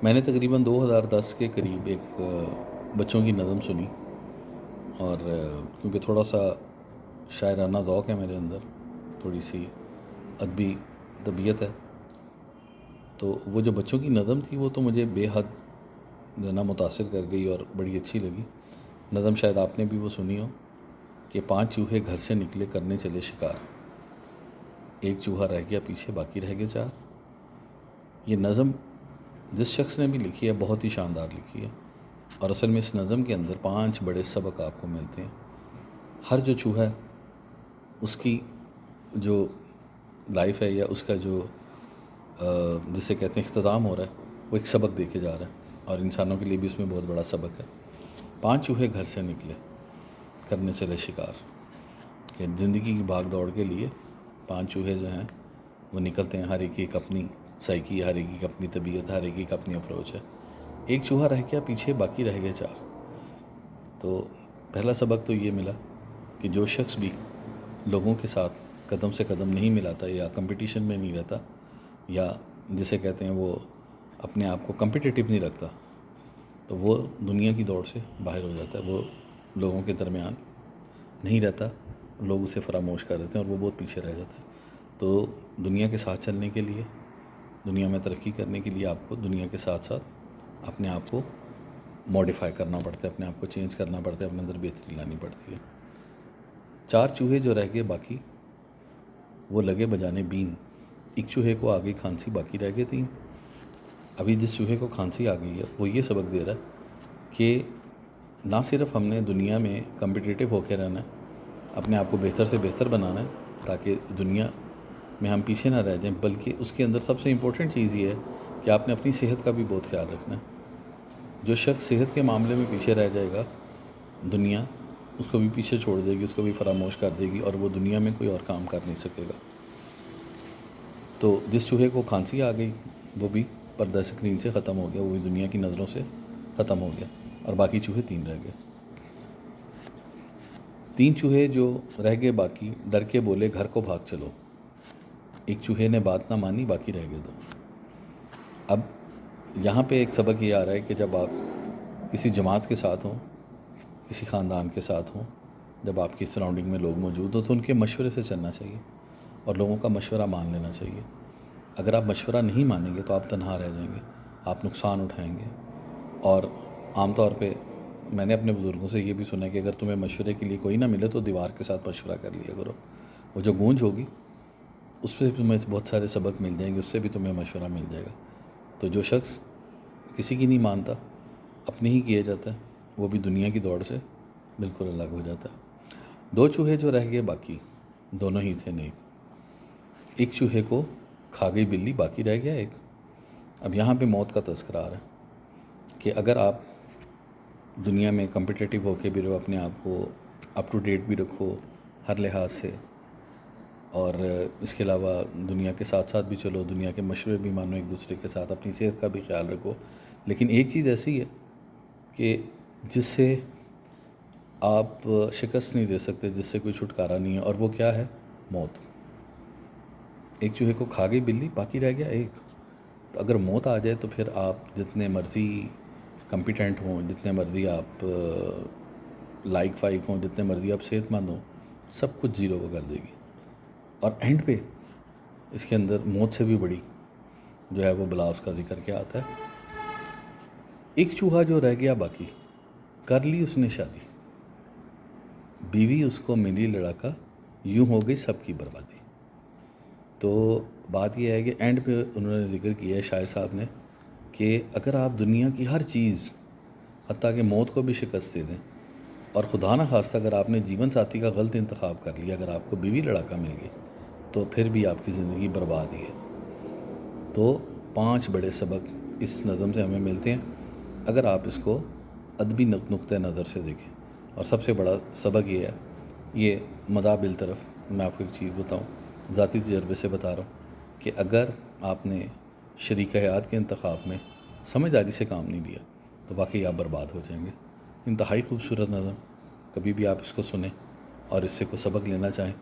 میں نے تقریباً 2010 کے قریب ایک بچوں کی نظم سنی، اور کیونکہ تھوڑا سا شاعرانہ ذوق ہے میرے اندر، تھوڑی سی ادبی طبیعت ہے، تو وہ جو بچوں کی نظم تھی وہ تو مجھے بے حد جو ہے نا متاثر کر گئی اور بڑی اچھی لگی۔ نظم شاید آپ نے بھی وہ سنی ہو کہ 5 چوہے گھر سے نکلے کرنے چلے شکار، ایک چوہا رہ گیا پیچھے باقی رہ گئے 4۔ یہ نظم جس شخص نے بھی لکھی ہے بہت ہی شاندار لکھی ہے، اور اصل میں اس نظم کے اندر 5 بڑے سبق آپ کو ملتے ہیں۔ ہر جو چوہا ہے اس کی جو لائف ہے یا اس کا جو جسے کہتے ہیں اختتام ہو رہا ہے، وہ ایک سبق دے کے جا رہا ہے، اور انسانوں کے لیے بھی اس میں بہت بڑا سبق ہے۔ 5 چوہے گھر سے نکلے کرنے چلے شکار، کہ زندگی کی بھاگ دوڑ کے لیے 5 چوہے جو ہیں وہ نکلتے ہیں، ہر ایک کی ایک اپنی سائیکی، ہر ایک کی اپنی طبیعت، ہر ایک کی اپنی اپروچ ہے۔ ایک چوہا رہ گیا پیچھے باقی رہ گئے 4۔ تو پہلا سبق تو یہ ملا کہ جو شخص بھی لوگوں کے ساتھ قدم سے قدم نہیں ملاتا یا کمپٹیشن میں نہیں رہتا، یا جسے کہتے ہیں وہ اپنے آپ کو کمپٹیٹیو نہیں رکھتا، تو وہ دنیا کی دوڑ سے باہر ہو جاتا ہے، وہ لوگوں کے درمیان نہیں رہتا، لوگ اسے فراموش کر دیتے ہیں اور وہ بہت پیچھے رہ جاتا ہے۔ تو دنیا کے ساتھ چلنے کے لیے، دنیا میں ترقی کرنے کے لیے آپ کو دنیا کے ساتھ ساتھ اپنے آپ کو موڈیفائی کرنا پڑتا ہے، اپنے آپ کو چینج کرنا پڑتا ہے، اپنے اندر بہتری لانی پڑتی ہے۔ 4 چوہے جو رہ گئے باقی وہ لگے بجانے بین، ایک چوہے کو آ گئی کھانسی باقی رہ گئے 3۔ ابھی جس چوہے کو کھانسی آ گئی ہے وہ یہ سبق دے رہا ہے کہ نہ صرف ہم نے دنیا میں کمپٹیٹیو ہو کے رہنا ہے، اپنے آپ کو بہتر سے بہتر بنانا ہے تاکہ دنیا میں ہم پیچھے نہ رہ جائیں، بلکہ اس کے اندر سب سے امپورٹنٹ چیز یہ ہے کہ آپ نے اپنی صحت کا بھی بہت خیال رکھنا ہے۔ جو شخص صحت کے معاملے میں پیچھے رہ جائے گا، دنیا اس کو بھی پیچھے چھوڑ دے گی، اس کو بھی فراموش کر دے گی، اور وہ دنیا میں کوئی اور کام کر نہیں سکے گا۔ تو جس چوہے کو کھانسی آ گئی وہ بھی پردہ اسکرین سے ختم ہو گیا، وہ بھی دنیا کی نظروں سے ختم ہو گیا، اور باقی چوہے 3 رہ گئے۔ 3 چوہے جو رہ گئے باقی ڈر کے بولے گھر کو بھاگ چلو، ایک چوہے نے بات نہ مانی باقی رہ گئے 2۔ اب یہاں پہ ایک سبق یہ آ رہا ہے کہ جب آپ کسی جماعت کے ساتھ ہوں، کسی خاندان کے ساتھ ہوں، جب آپ کی سراؤنڈنگ میں لوگ موجود ہوں تو ان کے مشورے سے چلنا چاہیے اور لوگوں کا مشورہ مان لینا چاہیے۔ اگر آپ مشورہ نہیں مانیں گے تو آپ تنہا رہ جائیں گے، آپ نقصان اٹھائیں گے۔ اور عام طور پہ میں نے اپنے بزرگوں سے یہ بھی سنا ہے کہ اگر تمہیں مشورے کے لیے کوئی نہ ملے تو دیوار کے ساتھ مشورہ کر لیا کرو، وہ جو گونج ہوگی اس سے تمہیں بہت سارے سبق مل جائیں گے، اس سے بھی تمہیں مشورہ مل جائے گا۔ تو جو شخص کسی کی نہیں مانتا، اپنے ہی کیے جاتا ہے، وہ بھی دنیا کی دوڑ سے بالکل الگ ہو جاتا ہے۔ 2 چوہے جو رہ گئے باقی دونوں ہی تھے نیک، ایک چوہے کو کھا گئی بلی باقی رہ گیا 1۔ اب یہاں پہ موت کا تذکرہ آ رہا ہے کہ اگر آپ دنیا میں کمپٹیٹیو ہو کے بھی رہو، اپنے آپ کو اپ ٹو ڈیٹ بھی رکھو ہر لحاظ سے، اور اس کے علاوہ دنیا کے ساتھ ساتھ بھی چلو، دنیا کے مشورے بھی مانو ایک دوسرے کے ساتھ، اپنی صحت کا بھی خیال رکھو، لیکن ایک چیز ایسی ہے کہ جس سے آپ شکست نہیں دے سکتے، جس سے کوئی چھٹکارا نہیں ہے، اور وہ کیا ہے؟ موت۔ ایک چوہے کو کھا گئی بلی باقی رہ گیا 1۔ تو اگر موت آ جائے تو پھر آپ جتنے مرضی کمپیٹنٹ ہوں، جتنے مرضی آپ لائق فائق ہوں، جتنے مرضی آپ صحت مند ہوں، سب کچھ زیرو کو کر دے گی، اور اینڈ پہ اس کے اندر موت سے بھی بڑی جو ہے وہ بلا اس کا ذکر کیا آتا ہے۔ ایک چوہا جو رہ گیا باقی، کر لی اس نے شادی، بیوی اس کو ملی لڑکا، یوں ہو گئی سب کی بربادی۔ تو بات یہ ہے کہ اینڈ پہ انہوں نے ذکر کیا ہے شاعر صاحب نے کہ اگر آپ دنیا کی ہر چیز حتیٰ کہ موت کو بھی شکست دے دیں، اور خدا نہ خواستہ اگر آپ نے جیون ساتھی کا غلط انتخاب کر لیا، اگر آپ کو بیوی لڑکا مل گئی تو پھر بھی آپ کی زندگی برباد ہی ہے۔ تو 5 بڑے سبق اس نظم سے ہمیں ملتے ہیں اگر آپ اس کو ادبی نقطۂ نظر سے دیکھیں۔ اور سب سے بڑا سبق یہ ہے، یہ مزاح بالطرف میں آپ کو ایک چیز بتاؤں، ذاتی تجربے سے بتا رہا ہوں کہ اگر آپ نے شریک حیات کے انتخاب میں سمجھداری سے کام نہیں لیا تو واقعی آپ برباد ہو جائیں گے۔ انتہائی خوبصورت نظم، کبھی بھی آپ اس کو سنیں اور اس سے کوئی سبق لینا چاہیں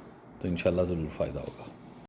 تو انشاءاللہ ضرور فائدہ ہوگا۔